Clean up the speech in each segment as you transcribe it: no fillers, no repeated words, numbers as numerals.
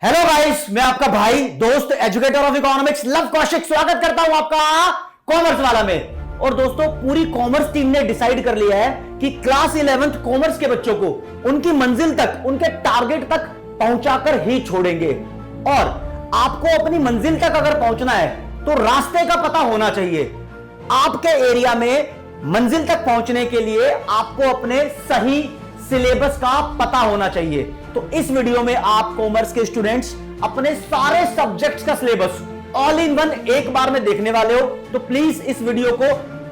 Hello guys, मैं आपका भाई दोस्त educator of economics love Kaushik स्वागत करता हूं आपका कॉमर्स वाला में। और दोस्तों, पूरी कॉमर्स टीम ने डिसाइड कर लिया है कि क्लास 11th कॉमर्स के बच्चों को उनकी मंजिल तक, उनके टारगेट तक पहुंचाकर ही छोड़ेंगे। और आपको अपनी मंजिल तक अगर पहुंचना है तो रास्ते का पता होना चाहिए। आपके एरिया में मंजिल तक पहुंचने के लिए आपको अपने सही सिलेबस का पता होना चाहिए। तो इस वीडियो में आप कॉमर्स के स्टूडेंट्स अपने सारे सब्जेक्ट्स का सिलेबस ऑल इन वन एक बार में देखने वाले हो, तो प्लीज इस वीडियो को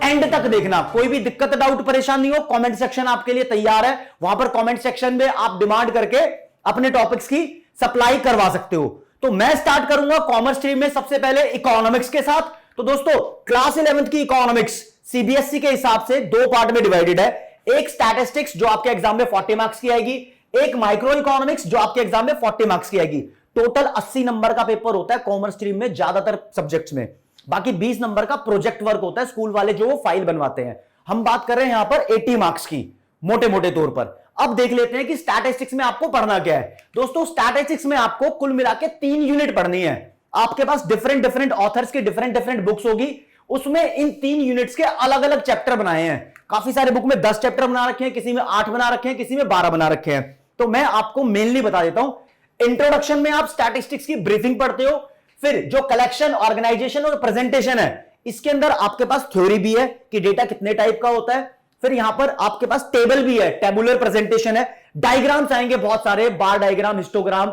एंड तक देखना। कोई भी दिक्कत, डाउट, परेशानी हो, कमेंट सेक्शन आपके लिए तैयार है। वहां पर कमेंट सेक्शन में आप डिमांड करके अपने टॉपिक्स की सप्लाई करवा सकते हो। तो मैं स्टार्ट करूंगा कॉमर्स स्ट्रीम में सबसे पहले इकोनॉमिक्स के साथ। तो दोस्तों, क्लास 11th की इकोनॉमिक्स सीबीएसई के हिसाब से दो पार्ट में डिवाइडेड है। एक स्टैटिस्टिक्स जो आपके एग्जाम में 40 मार्क्स की आएगी, एक माइक्रो इकोनॉमिक्स जो आपके एग्जाम में 40 मार्क्स की आएगी। टोटल 80 नंबर का पेपर होता है कॉमर्स स्ट्रीम में ज्यादातर सब्जेक्ट्स में। बाकी 20 नंबर का प्रोजेक्ट वर्क होता है, स्कूल वाले जो वो फाइल बनवाते हैं। हम बात कर रहे हैं यहां पर 80 मार्क्स की मोटे मोटे तौर पर। अब देख लेते हैं कि स्टैटिस्टिक्स में आपको पढ़ना क्या है। दोस्तों, स्टैटिस्टिक्स में आपको कुल मिला के 3 यूनिट पढ़नी है। आपके पास डिफरेंट डिफरेंट ऑथर्स की डिफरेंट डिफरेंट बुक्स होगी, उसमें इन 3 यूनिट्स के अलग अलग चैप्टर बनाए हैं। काफी सारे बुक में 10 चैप्टर बना रखे हैं, किसी में 8 बना रखे हैं, किसी में 12 बना रखे हैं। तो मैं आपको मेनली बता देता हूं। इंट्रोडक्शन में आप स्टैटिस्टिक्स की ब्रीफिंग पढ़ते हो, फिर जो कलेक्शन, ऑर्गेनाइजेशन और प्रेजेंटेशन है, इसके अंदर आपके पास थ्योरी भी है कि डेटा कितने टाइप का होता है। फिर यहां पर आपके पास टेबल भी है, टेबुलर प्रेजेंटेशन है, डायग्राम्स आएंगे बहुत सारे, bar diagram, histogram,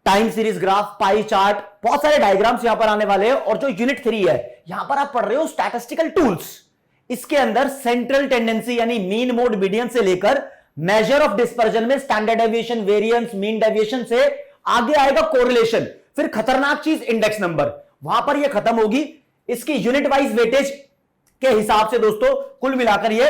time series graph, pie chart, बहुत सारे डायग्राम्स यहां पर आने वाले हैं। और जो यूनिट 3 है, यहां पर आप पढ़ रहे हो स्टैटिस्टिकल टूल्स। इसके अंदर सेंट्रल टेंडेंसी यानी मीन, मोड, मीडियन से लेकर मेजर ऑफ डिस्पर्जन में standard deviation, variance, mean deviation से आगे आएगा कोरिलेशन। फिर खतरनाक चीज इंडेक्स नंबर, वहां पर यह खत्म होगी। इसकी यूनिट वाइज वेटेज के हिसाब से दोस्तों कुल मिलाकर ये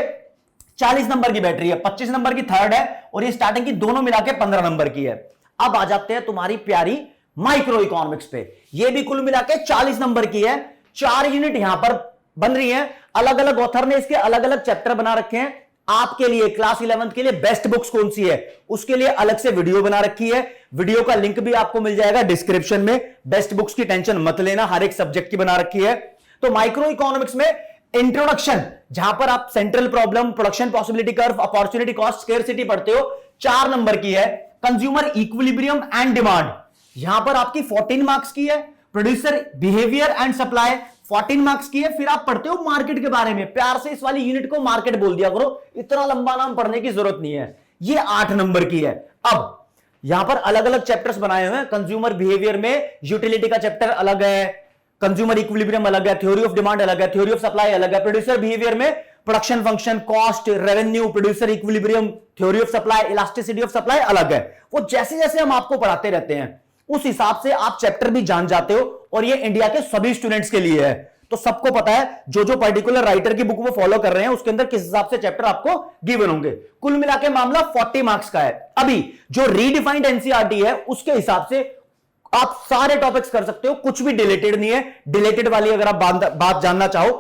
40 नंबर की बैटरी है, 25 नंबर की थर्ड है, और ये स्टार्टिंग की दोनों मिलाकर 15 नंबर की है। अब आ जाते हैं तुम्हारी प्यारी माइक्रो इकोनॉमिक्स पे। ये भी कुल मिलाकर 40 नंबर की है। 4 यूनिट यहां पर बन रही हैं। अलग अलग ऑथर ने इसके अलग अलग चैप्टर बना रखे हैं। आपके लिए क्लास 11th के लिए बेस्ट बुक्स कौन सी है, उसके लिए अलग से वीडियो बना रखी है। वीडियो का लिंक भी आपको मिल जाएगा डिस्क्रिप्शन में। बेस्ट बुक्स की टेंशन मत लेना, हर एक सब्जेक्ट की बना रखी है। तो माइक्रो इकोनॉमिक्स में इंट्रोडक्शन, जहां पर आप central problem, production possibility curve, opportunity cost, scarcity पढ़ते हो, 4 नंबर की है। कंज्यूमर इक्विलिब्रियम एंड डिमांड, यहां पर आपकी 14 मार्क्स की है। Producer behaviour and supply 14 marks की है। फिर आप पढ़ते हो मार्केट के बारे में। प्यार से इस वाली यूनिट को मार्केट बोल दिया करो, इतना लंबा नाम पढ़ने की जरूरत नहीं है। ये 8 नंबर की है। अब यहां पर अलग अलग चैप्टर्स बनाए हुए हैं। कंज्यूमर बिहेवियर में यूटिलिटी का चैप्टर अलग है, कंज्यूमर इक्विलिब्रियम अलग है, थ्योरी ऑफ डिमांड अलग है, थ्योरी ऑफ सप्लाई अलग है। प्रोड्यूसर बिहेवियर में production function, cost, revenue, producer equilibrium, theory of supply, elasticity of supply अलग है। वो जैसे जैसे हम आपको पढ़ाते रहते हैं उस हिसाब से आप चैप्टर भी जान जाते हो। और ये इंडिया के सभी स्टूडेंट्स के लिए है, तो सबको पता है जो जो पर्टिकुलर राइटर की बुक वो फॉलो कर रहे हैं उसके अंदर किस हिसाब से चैप्टर आपको गिवन होंगे। कुल मिला के मामला 40 मार्क्स का है। अभी जो रीडिफाइंड एनसीईआरटी है उसके हिसाब से आप सारे टॉपिक्स कर सकते हो, कुछ भी डिलेटेड नहीं है। डिलेटेड वाली अगर आप बात जानना चाहो,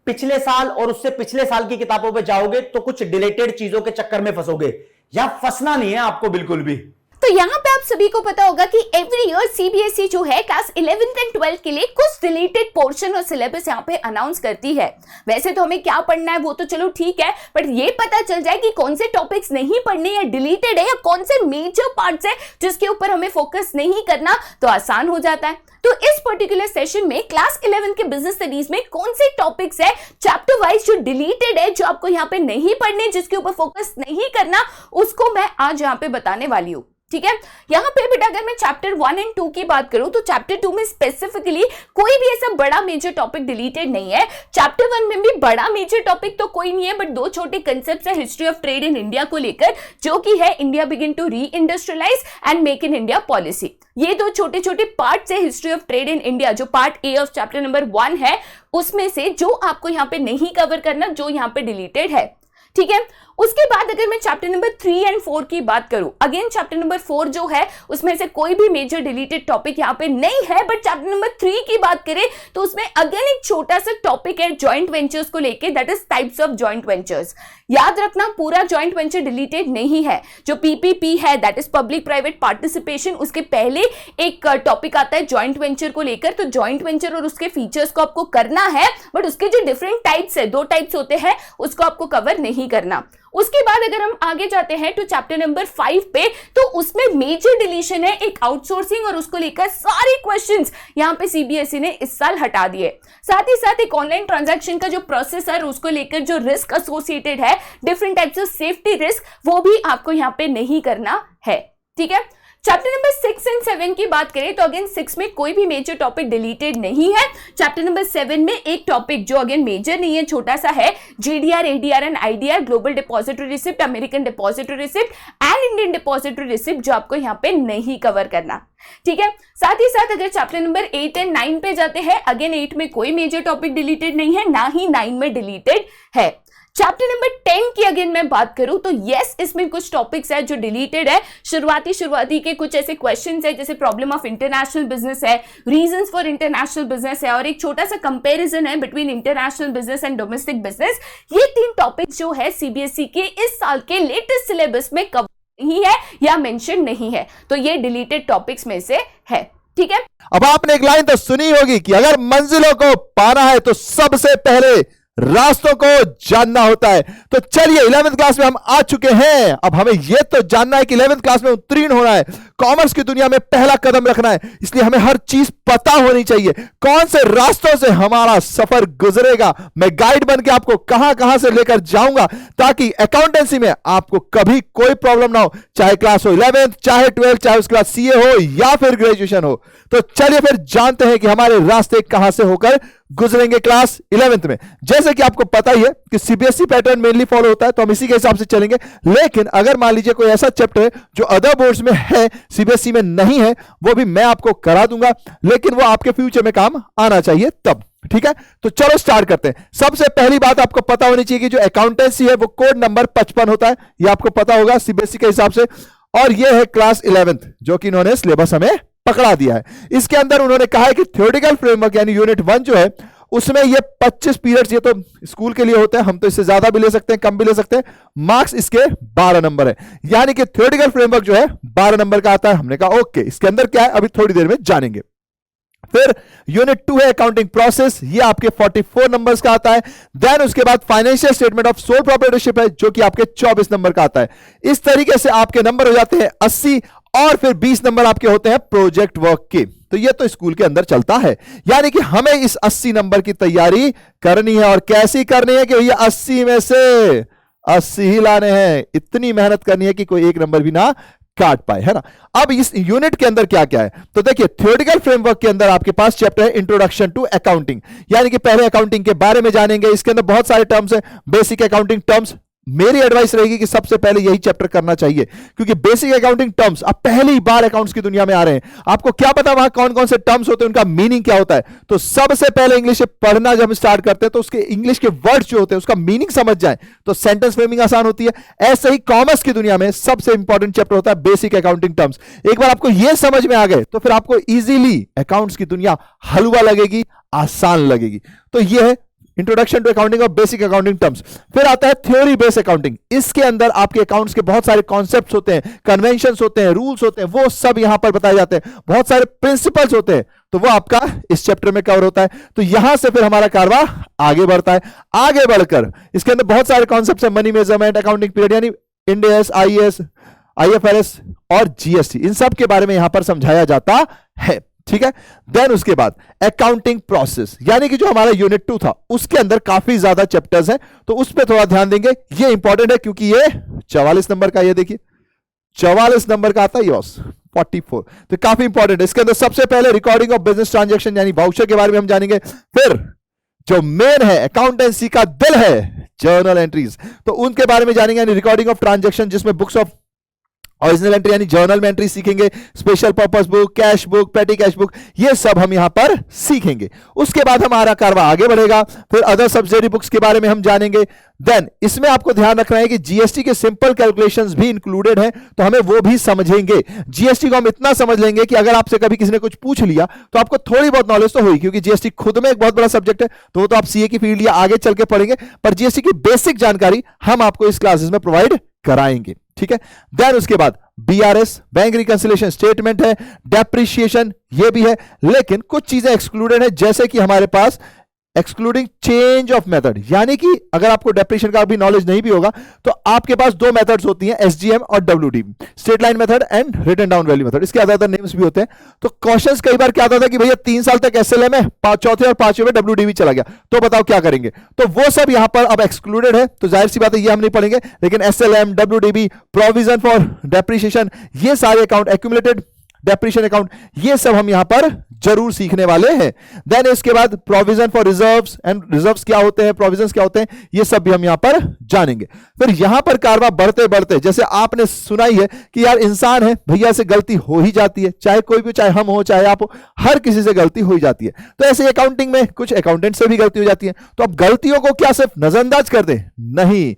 पिछले साल और उससे पिछले साल की किताबों पे जाओगे तो कुछ डिलेटेड चीजों के चक्कर में फंसोगे। यहां फंसना नहीं है आपको बिल्कुल भी। तो यहाँ पे आप सभी को पता होगा कि एवरी ईयर सीबीएसई जो है क्लास 11th एंड 12th के लिए कुछ रिलेटेड पोर्शन और सिलेबस यहाँ पे अनाउंस करती है। वैसे तो हमें क्या पढ़ना है वो तो चलो ठीक है, बट ये पता चल जाए कि कौन से टॉपिक्स नहीं पढ़ने या डिलीटेड है, या कौन से मेजर पार्ट्स है जिसके ऊपर हमें फोकस नहीं करना, तो आसान हो जाता है। तो इस पर्टिकुलर सेशन में क्लास 11 के बिजनेस स्टडीज में कौन से टॉपिक्स है चैप्टर वाइज जो डिलीटेड है, जो आपको यहाँ पे नहीं पढ़ने, जिसके ऊपर फोकस नहीं करना, उसको मैं आज यहाँ पे बताने वाली हूँ। ठीक है, यहाँ पे बेटा अगर मैं चैप्टर 1 एंड 2 की बात करूं तो चैप्टर 2 में स्पेसिफिकली कोई भी ऐसा बड़ा मेजर टॉपिक डिलीटेड नहीं है। चैप्टर 1 में भी बड़ा मेजर टॉपिक तो कोई नहीं है, बट 2 छोटे कंसेप्ट्स है history of trade in India को लेकर, जो कि है India begin to reindustrialize and make in India policy. ये 2 छोटे छोटे पार्ट्स है history of trade in India, जो part A of chapter number 1 है, उसमें से जो आपको यहाँ पे नहीं कवर करना, जो यहाँ पे डिलीटेड है। ठीक है, उसके बाद अगर मैं चैप्टर नंबर 3 एंड 4 की बात करूं, अगेन चैप्टर नंबर 4 जो है उसमें से कोई भी मेजर डिलीटेड टॉपिक यहां पे नहीं है, बट चैप्टर नंबर 3 की बात करें तो उसमें अगेन एक छोटा सा टॉपिक है जॉइंट वेंचर्स को लेके, that is types of joint ventures. याद रखना पूरा जॉइंट वेंचर डिलीटेड नहीं है, जो पीपीपी है that is public private participation, उसके पहले एक टॉपिक आता है जॉइंट वेंचर को लेकर। तो जॉइंट वेंचर और उसके फीचर्स को आपको करना है, बट उसके जो डिफरेंट टाइप्स है, 2 टाइप्स होते हैं, उसको आपको कवर नहीं करना। उसके बाद अगर हम आगे जाते हैं तो चैप्टर नंबर 5 पे, तो उसमें मेजर डिलीशन है एक आउटसोर्सिंग, और उसको लेकर सारे क्वेश्चंस यहां पे सीबीएसई ने इस साल हटा दिए। साथ ही साथ एक ऑनलाइन ट्रांजैक्शन का जो प्रोसेस है उसको लेकर जो रिस्क एसोसिएटेड है, different types of safety risk, वो भी आपको यहां पे नहीं करना है। ठीक है, चैप्टर नंबर 6 एंड 7 की बात करें तो अगेन 6 में कोई भी मेजर टॉपिक डिलीटेड नहीं है। चैप्टर नंबर 7 में एक टॉपिक जो अगेन मेजर नहीं है, छोटा सा है, GDR, ADR and IDR, global depository receipt, American depository receipt and Indian depository receipt, जो आपको यहाँ पे नहीं कवर करना। ठीक है, साथ ही साथ अगर चैप्टर नंबर 8 एंड 9 पे जाते हैं, अगेन 8 में कोई मेजर टॉपिक डिलीटेड नहीं है, ना ही 9 में डिलीटेड है। चैप्टर नंबर 10 की अगेन मैं बात करूं तो यस, इसमें कुछ टॉपिक्स है जो डिलीटेड है। शुरुआती के कुछ ऐसे क्वेश्चंस है जैसे प्रॉब्लम ऑफ इंटरनेशनल बिजनेस है, रीजंस फॉर इंटरनेशनल बिजनेस है, और एक छोटा सा कंपैरिजन है between international business and domestic business. ये 3 टॉपिक्स जो है सीबीएसई के इस साल के लेटेस्ट सिलेबस में कवर नहीं है या मेंशन नहीं है, तो ये डिलीटेड टॉपिक्स में से है। ठीक है, अब आपने एक लाइन तो सुनी होगी कि अगर मंजिलों को पाना है तो सबसे पहले रास्तों को जानना होता है। तो चलिए 11th क्लास में हम आ चुके हैं, अब हमें यह तो जानना है कि 11th क्लास में उत्तीर्ण होना है, कॉमर्स की दुनिया में पहला कदम रखना है, इसलिए हमें हर चीज पता होनी चाहिए, कौन से रास्तों से हमारा सफर गुजरेगा। मैं गाइड बन के आपको कहां कहां से लेकर जाऊंगा ताकि अकाउंटेंसी में आपको कभी कोई प्रॉब्लम ना हो, चाहे क्लास हो 11th, चाहे 12th, चाहे उसके बाद सीए हो या फिर ग्रेजुएशन हो। तो चलिए फिर जानते हैं कि हमारे रास्ते कहां से होकर गुजरेंगे क्लास 11th में। जैसे कि आपको पता ही है कि सीबीएसई पैटर्न मेनली फॉलो होता है, तो हम इसी के हिसाब से चलेंगे। लेकिन अगर मान लीजिए कोई ऐसा चैप्टर है जो अदर बोर्ड्स में है, सीबीएसई में नहीं है, वो भी मैं आपको करा दूंगा, लेकिन वो आपके फ्यूचर में काम आना चाहिए तब। ठीक है, तो चलो स्टार्ट करते हैं। सबसे पहली बात आपको पता होनी चाहिए कि जो अकाउंटेंसी है वो कोड नंबर 55 होता है, ये आपको पता होगा सीबीएसई के हिसाब से, और ये है क्लास 11th जो कि इन्होंने सिलेबस हमें पकड़ा दिया है। इसके अंदर उन्होंने कहा है कि थ्योरेटिकल फ्रेमवर्क यानी यूनिट 1 जो है उसमें ये 25 पीरियड्स, ये तो स्कूल के लिए होते हैं, हम तो इससे ज्यादा भी ले सकते हैं, कम भी ले सकते हैं। मार्क्स इसके 12 नंबर है, यानी कि थ्योरेटिकल फ्रेमवर्क जो है 12 नंबर का आता है। हमने कहा ओके, इसके अंदर क्या है अभी थोड़ी देर में जानेंगे। फिर यूनिट 2 है अकाउंटिंग प्रोसेस, ये आपके 44 नंबर्स का आता है। देन उसके बाद financial statement of sole proprietorship है जो कि आपके 24 नंबर का आता है। इस तरीके से आपके नंबर हो जाते हैं 80, और फिर 20 नंबर आपके होते हैं प्रोजेक्ट वर्क के। तो ये तो स्कूल के अंदर चलता है, यानी कि हमें इस 80 नंबर की तैयारी करनी है। और कैसी करनी है कि भैया 80 में से 80 ही लाने हैं, इतनी मेहनत करनी है कि कोई एक नंबर भी ना काट पाए, है ना। अब इस यूनिट के अंदर क्या क्या है, तो देखिए थ्योरेटिकल फ्रेमवर्क के अंदर आपके पास चैप्टर है इंट्रोडक्शन टू अकाउंटिंग, यानी कि पहले अकाउंटिंग के बारे में जानेंगे। इसके अंदर बहुत सारे टर्म्स हैं, बेसिक अकाउंटिंग टर्म्स। मेरी एडवाइस रहेगी कि सबसे पहले यही चैप्टर करना चाहिए, क्योंकि बेसिक अकाउंटिंग टर्म्स, आप पहली बार अकाउंट्स की दुनिया में आ रहे हैं, आपको क्या पता वहां कौन कौन से टर्म्स होते हैं, उनका मीनिंग क्या होता है। तो सबसे पहले इंग्लिश पढ़ना जब हम स्टार्ट करते हैं तो उसके इंग्लिश के वर्ड्स जो होते हैं उसका मीनिंग समझ जाए तो सेंटेंस फ्रेमिंग आसान होती है। ऐसे ही कॉमर्स की दुनिया में सबसे इंपॉर्टेंट चैप्टर होता है बेसिक अकाउंटिंग टर्म्स। एक बार आपको यह समझ में आ गए तो फिर आपको इजीली अकाउंट्स की दुनिया हलवा लगेगी, आसान लगेगी। तो यह है इंट्रोडक्शन टू अकाउंटिंग और बेसिक अकाउंटिंग टर्म्स। फिर आता है थ्योरी बेस्ड अकाउंटिंग, इसके अंदर आपके अकाउंट्स के बहुत सारे कॉन्सेप्ट्स होते हैं, कन्वेंशंस होते हैं, रूल्स होते हैं, वो सब यहां पर बताए जाते हैं, बहुत सारे प्रिंसिपल्स होते हैं, तो वो आपका इस चैप्टर में कवर होता है। तो यहां से फिर हमारा कारवां आगे बढ़ता है। आगे बढ़कर इसके अंदर बहुत सारे कॉन्सेप्ट्स हैं, मनी मेजरमेंट, अकाउंटिंग पीरियड यानी इंड एस, आईएएस, आईएफआरएस और जीएसटी, इन सब के बारे में यहां पर समझाया जाता है। ठीक है, देन उसके बाद अकाउंटिंग प्रोसेस, यानी कि जो हमारा यूनिट 2 था उसके अंदर काफी ज्यादा चैप्टर्स हैं, तो उस पर थोड़ा ध्यान देंगे। ये इंपॉर्टेंट है क्योंकि ये 44 नंबर का, ये देखिए 44 नंबर का आता है, यस 44, तो काफी इंपॉर्टेंट है। इसके अंदर सबसे पहले रिकॉर्डिंग ऑफ बिजनेस ट्रांजैक्शन यानी वाउचर के बारे में हम जानेंगे। फिर जो मेन है अकाउंटेंसी का दिल है जर्नल एंट्रीज, तो उनके बारे में जानेंगे, यानी रिकॉर्डिंग ऑफ ट्रांजैक्शन जिसमें बुक्स ऑफ ओरिजिनल एंट्री यानी जर्नल में एंट्री सीखेंगे, special purpose book, cash book, पेटी कैश बुक, ये सब हम यहां पर सीखेंगे। उसके बाद हमारा कारवा आगे बढ़ेगा, फिर अदर सब्सिडरी बुक्स के बारे में हम जानेंगे। देन इसमें आपको ध्यान रखना है कि जीएसटी के सिंपल कैलकुलेशंस भी इंक्लूडेड हैं, तो हमें वो भी समझेंगे। जीएसटी को हम इतना समझ लेंगे कि अगर आपसे कभी किसी ने कुछ पूछ लिया तो आपको थोड़ी बहुत नॉलेज तो हुई, क्योंकि जीएसटी खुद में एक बहुत बड़ा सब्जेक्ट है, तो वो तो आप सीए की फील्ड या आगे चल के पढ़ेंगे, पर जीएसटी की बेसिक जानकारी हम आपको इस क्लासेस में प्रोवाइड कराएंगे, ठीक है। देन उसके बाद बीआरएस, बैंक रिकंसिलिएशन स्टेटमेंट है, डेप्रिसिएशन ये भी है, लेकिन कुछ चीजें एक्सक्लूडेड है, जैसे कि हमारे पास एक्सक्लूडिंग चेंज ऑफ मेथड, यानी कि अगर आपको डेप्रिसिएशन का भी नॉलेज नहीं भी होगा तो आपके पास दो मेथड्स होती हैं, एसजीएम और WDV, straight line method and written down value method, इसके अदर नेम्स भी होते हैं। तो क्वेश्चंस कई बार क्या आता था कि भैया 3 साल तक एसएलएम है, चौथे और पांचवें में डब्ल्यूडीबी चला गया, तो बताओ क्या करेंगे। तो वो सब यहां पर अब एक्सक्लूडेड है, तो जाहिर सी बात है ये हम नहीं पढ़ेंगे, लेकिन SLM, WDB, provision for depreciation, ये सारे अकाउंट, एक्यूमुलेटेड डेप्रिसिएशन अकाउंट, ये सब हम यहां पर जरूर सीखने वाले हैं। देन इसके बाद provision for reserves and reserves क्या होते हैं, प्रोविजंस क्या होते हैं, ये सब भी हम यहां पर जानेंगे। फिर यहां पर कारवा बढ़ते बढ़ते, जैसे आपने सुनाई है कि यार इंसान है भैया, से गलती हो ही जाती है, चाहे कोई भी, चाहे हम हो चाहे आप हो, हर किसी से गलती हो ही जाती है। तो ऐसे अकाउंटिंग में कुछ अकाउंटेंट से भी गलती हो जाती है, तो अब गलतियों को क्या सिर्फ नजरअंदाज कर दें, नहीं,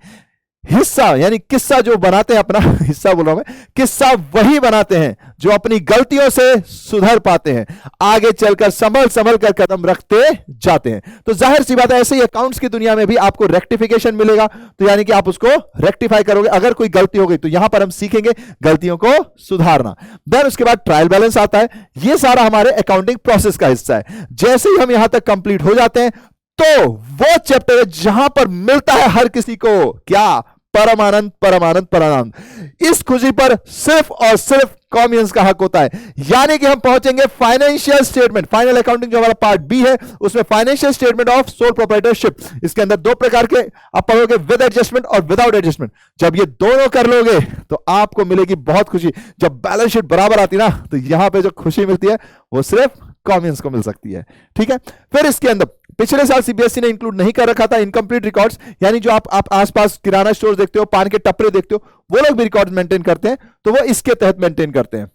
हिस्सा यानी किस्सा जो बनाते हैं, अपना हिस्सा बोल रहा हूं मैं, किस्सा वही बनाते हैं जो अपनी गलतियों से सुधर पाते हैं, आगे चलकर संभल संभल कर कदम रखते जाते हैं। तो जाहिर सी बात है, ऐसे ही अकाउंट्स की दुनिया में भी आपको रेक्टिफिकेशन मिलेगा, तो यानी कि आप उसको रेक्टिफाई करोगे। अगर कोई गलती हो गई तो यहां पर हम सीखेंगे गलतियों को सुधारना। देन उसके बाद ट्रायल बैलेंस आता है, ये सारा हमारे अकाउंटिंग प्रोसेस का हिस्सा है। जैसे ही हम यहां तक कंप्लीट हो जाते हैं तो वो चैप्टर है जहां पर मिलता है हर किसी को क्या, परमानंद, परमानंद, परमानंद। इस खुशी पर सिर्फ और सिर्फ कॉमियंस का हक होता है, यानी कि हम पहुंचेंगे फाइनेंशियल स्टेटमेंट, फाइनल अकाउंटिंग जो हमारा पार्ट बी है, उसमें financial statement of sole proprietorship. इसके अंदर दो प्रकार के आप पढ़ोगे, विद एडजस्टमेंट और विदाउट एडजस्टमेंट। जब ये दोनों कर लोगे तो आपको मिलेगी बहुत खुशी। जब बैलेंस शीट बराबर आती ना, तो यहां पे जो खुशी मिलती है वो सिर्फ कॉमियंस को मिल सकती है, ठीक है। फिर इसके अंदर पिछले साल सीबीएसई ने इंक्लूड नहीं कर रखा था इनकम्प्लीट रिकॉर्ड्स, यानी जो आप आसपास किराना स्टोर देखते हो, पान के टपरे देखते हो, वो लोग भी रिकॉर्ड मेंटेन करते हैं, तो वो इसके तहत मेंटेन करते हैं।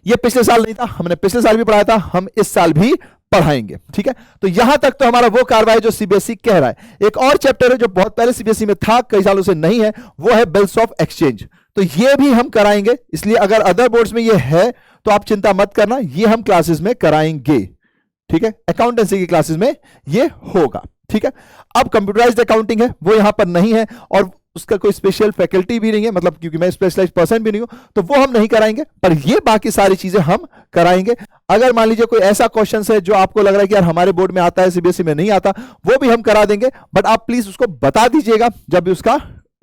ये पिछले साल नहीं था, हमने पिछले साल भी पढ़ाया था, हम इस साल भी पढ़ाएंगे, ठीक है। तो यहां तक तो हमारा वो कार्रवाई जो सीबीएसई कह रहा है। एक और चैप्टर है जो बहुत पहले सीबीएसई में था, कई सालों से नहीं है, वो है बिल्स ऑफ एक्सचेंज। तो ये भी हम कराएंगे, इसलिए अगर अदर बोर्ड्स में ये है तो आप चिंता मत करना, ये हम क्लासेस में कराएंगे, ठीक है। अकाउंटेंसी की क्लासेस में ये होगा, ठीक है। अब कंप्यूटराइज्ड अकाउंटिंग है, वो यहां पर नहीं है और उसका कोई स्पेशल फैकल्टी भी नहीं है, मतलब क्योंकि मैं स्पेशलाइज्ड पर्सन भी नहीं हूं, तो वो हम नहीं कराएंगे, पर ये बाकी सारी चीजें हम कराएंगे। अगर मान लीजिए कोई ऐसा क्वेश्चन है जो आपको लग रहा है कि यार हमारे बोर्ड में आता है, सीबीएसई में नहीं आता, वो भी हम करा देंगे, बट आप प्लीज उसको बता दीजिएगा जब भी उसका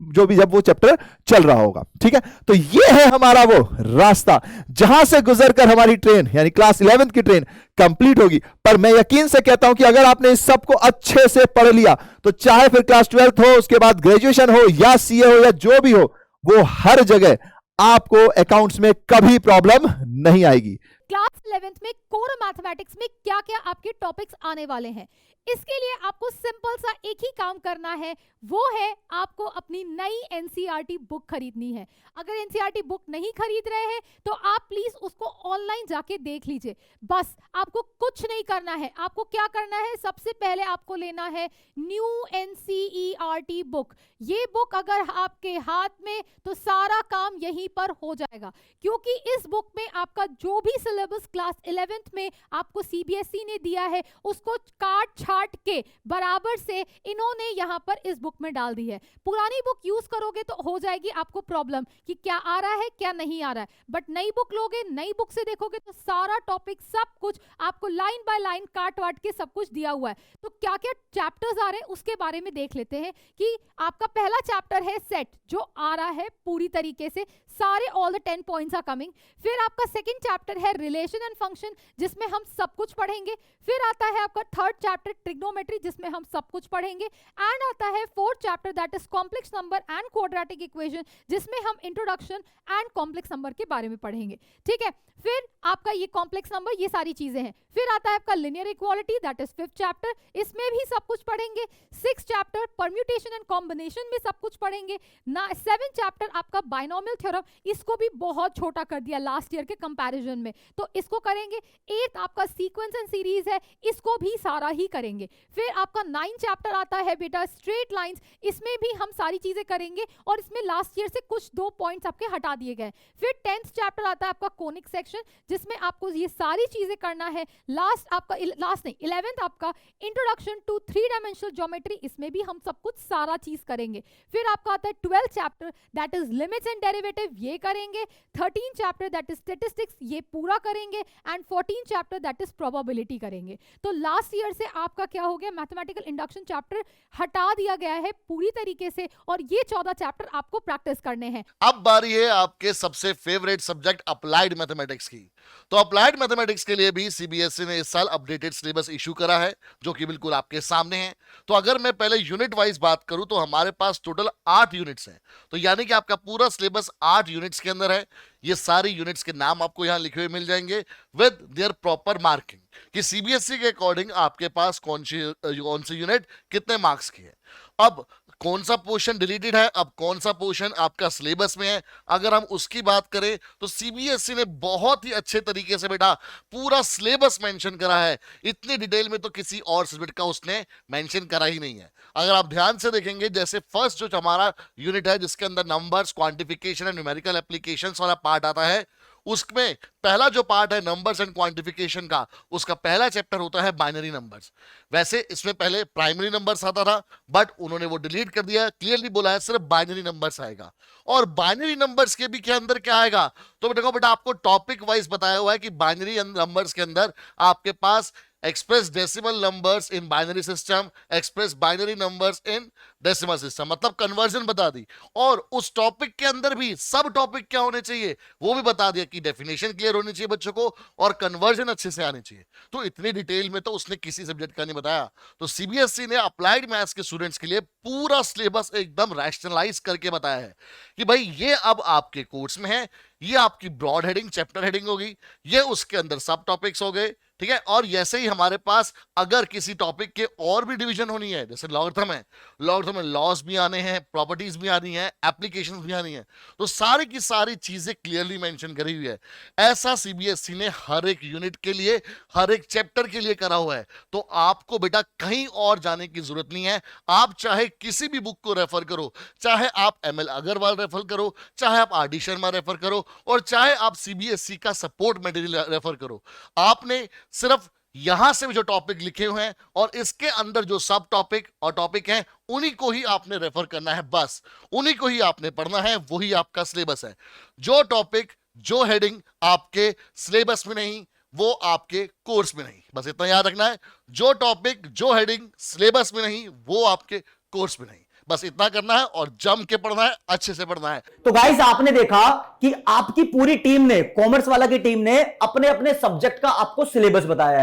जब वो चैप्टर चल रहा होगा, ठीक है। तो ये है हमारा वो रास्ता जहां से गुजरकर हमारी ट्रेन यानी क्लास 11th की ट्रेन कंप्लीट होगी। पर मैं यकीन से कहता हूं कि अगर आपने इस सब को अच्छे से पढ़ लिया तो चाहे फिर क्लास 12th हो, उसके बाद ग्रेजुएशन हो या सीए हो या जो भी हो, वो हर जगह आपको अकाउंट्स में कभी प्रॉब्लम नहीं आएगी। क्लास 11th में कोर मैथमेटिक्स में क्या क्या आपके टॉपिक्स आने वाले हैं, इसके लिए आपको सिंपल सा एक ही काम करना है, वो है आपको अपनी नई एनसीईआरटी बुक खरीदनी है। अगर एनसीईआरटी बुक नहीं खरीद रहे हैं तो आप प्लीज उसको ऑनलाइन जाके देख लीजिए। बस आपको कुछ नहीं करना है, आपको क्या करना है, सबसे पहले आपको लेना है न्यू एनसीईआरटी बुक। ये बुक अगर आपके हाथ में तो सारा काम यहीं पर हो जाएगा, क्योंकि इस बुक में आपका जो भी सिलेबस क्लास 11th में आपको सीबीएसई ने दिया है उसको काट छाट के बराबर से इन्होंने यहां पर इस बुक में डाल दी है। पुरानी बुक यूज करोगे तो हो जाएगी आपको प्रॉब्लम कि क्या आ रहा है क्या नहीं आ रहा है, बट नई बुक लोगे, नई बुक से देखोगे तो सारा टॉपिक सब कुछ आपको लाइन बाय लाइन काट वाट के सब कुछ दिया हुआ है। तो क्या क्या चैप्टर्स आ रहे हैं उसके बारे में देख लेते हैं कि आपका पहला चैप्टर है सेट, जो आ रहा है पूरी तरीके से, सारे all the 10 points are coming. फिर आपका सेकंड चैप्टर है रिलेशन एंड फंक्शन जिसमें हम सब कुछ पढ़ेंगे। फिर आता है आपका थर्ड चैप्टर ट्रिग्नोमेट्री जिसमें हम सब कुछ पढ़ेंगे। एंड आता है fourth chapter that is complex number and quadratic equation जिसमें हम इंट्रोडक्शन एंड कॉम्प्लेक्स नंबर के बारे में पढ़ेंगे। ठीक है, फिर आपका ये कॉम्प्लेक्स नंबर, ये सारी चीजें हैं। फिर आता है आपका linear equality that is fifth chapter, इसमें भी सब कुछ पढ़ेंगे। Sixth chapter permutation and combination में सब कुछ पढ़ेंगे। सेवेंथ चैप्टर आपका बाइनोमियल थ्योरम, इसको भी बहुत छोटा कर दिया लास्ट ईयर के कंपैरिजन में, तो इसको करेंगे। एट्थ आपका सीक्वेंस एंड सीरीज है, इसको भी सारा ही करेंगे। फिर आपका नाइन्थ चैप्टर आता है बेटा स्ट्रेट लाइंस, इसमें भी हम सारी चीजें करेंगे और इसमें लास्ट ईयर से कुछ 2 पॉइंट्स आपके हटा दिए गए। फिर 10th चैप्टर आता है आपका कोनिक सेक्शन जिसमें आपको ये सारी चीजें करना है। लास्ट आपका 11th आपका इंट्रोडक्शन टू 3 डायमेंशनल ज्योमेट्री, इसमें भी हम सब कुछ सारा चीज करेंगे। फिर आपका आता है 12th chapter that is limits and derivative, ये करेंगे। 13th chapter that is statistics, ये पूरा करेंगे। And 14th chapter that is probability करेंगे। तो लास्ट ईयर से आपका क्या हो गया, मैथमेटिकल इंडक्शन चैप्टर हटा दिया गया है पूरी तरीके से और ये 14 चैप्टर आपको प्रैक्टिस करने हैं। अब बारी है आपके सबसे फेवरेट सब्जेक्ट अप्लाइड मैथमेटिक्स की। तो अप्लाइड मैथमेटिक्स के लिए भी सीबीएसई ने इस साल अपडेटेड सिलेबस इशू करा है जो कि बिल्कुल आपके सामने है। तो अगर मैं पहले यूनिट वाइज बात करूं तो हमारे पास टोटल 8 यूनिट्स हैं। तो यानी कि आपका पूरा सिलेबस 8 यूनिट्स के अंदर है। ये सारी यूनिट्स के नाम आपको यहां लिखे हुए मिल जाएंगे विद देयर प्रॉपर मार्किंग कि सीबीएसई के अकॉर्डिंग आपके पास कौन सी यूनिट कितने मार्क्स की है। अब कौन सा पोर्शन डिलीटेड है, अब कौन सा पोर्शन आपका सिलेबस में है, अगर हम उसकी बात करें तो सीबीएसई ने बहुत ही अच्छे तरीके से बेटा पूरा सिलेबस मेंशन करा है। इतनी डिटेल में तो किसी और सब्जेक्ट का उसने मेंशन करा ही नहीं है। अगर आप ध्यान से देखेंगे, जैसे फर्स्ट जो हमारा यूनिट है जिसके अंदर numbers, quantification and numerical applications वाला पार्ट आता है, उसमें पहला जो पार्ट है नंबर्स एंड क्वांटिफिकेशन का, उसका पहला चैप्टर होता है बाइनरी नंबर्स। वैसे इसमें पहले प्राइमरी नंबर्स आता था बट उन्होंने वो डिलीट कर दिया, क्लियरली बोला है सिर्फ बाइनरी नंबर्स आएगा। और बाइनरी नंबर्स के भी के अंदर क्या आएगा, तो देखो बेटा आपको टॉपिक वाइज बताया हुआ है कि बाइनरी नंबर्स के अंदर आपके पास express decimal numbers in binary system, express binary numbers in decimal system, मतलब कन्वर्जन बता दी। और उस टॉपिक के अंदर भी सब टॉपिक क्या होने चाहिए वो भी बता दिया कि डेफिनेशन क्लियर होनी चाहिए बच्चों को और कन्वर्जन अच्छे से आनी चाहिए। तो इतनी डिटेल में तो उसने किसी सब्जेक्ट का नहीं बताया। तो सीबीएसई ने अप्लाइड मैथ्स के स्टूडेंट्स के लिए पूरा सिलेबस एकदम रैशनलाइज करके बताया है कि भाई ये अब आपके कोर्स में है, ये आपकी ब्रॉड हेडिंग चैप्टर हेडिंग होगी, ये उसके अंदर सब टॉपिक्स हो गए, ठीक है। और जैसे ही हमारे पास अगर किसी टॉपिक के और भी डिवीजन होनी है, जैसे लॉगरिथम है, लॉगरिथम में लॉस भी आने हैं, प्रॉपर्टीज भी आनी है, एप्लीकेशंस भी आनी है, तो सारी की सारी चीजें क्लियरली मेंशन करी हुई है। ऐसा सीबीएसई ने हर एक यूनिट के लिए, हर एक चैप्टर के लिए करा हुआ है। तो आपको बेटा कहीं और जाने की जरूरत नहीं है। आप चाहे किसी भी बुक को रेफर करो, चाहे आप एमएल अग्रवाल रेफर करो, चाहे आप आर डी शर्मा रेफर करो और चाहे आप सीबीएसई का सपोर्ट मटेरियल रेफर करो, आपने सिर्फ यहां से जो टॉपिक लिखे हुए हैं और इसके अंदर जो सब टॉपिक और टॉपिक हैं उन्हीं को ही आपने रेफर करना है, बस उन्हीं को ही आपने पढ़ना है, वही आपका सिलेबस है। जो टॉपिक, जो हेडिंग आपके सिलेबस में नहीं वो आपके कोर्स में नहीं, बस इतना याद रखना है। जो टॉपिक, जो हेडिंग सिलेबस में नहीं वो आपके कोर्स में नहीं, बस इतना करना है और जम के पढ़ना है, अच्छे से पढ़ना है। तो गाइस आपने देखा कि आपकी पूरी टीम ने, कॉमर्स वाला की टीम ने अपने अपने सब्जेक्ट का आपको सिलेबस बताया है।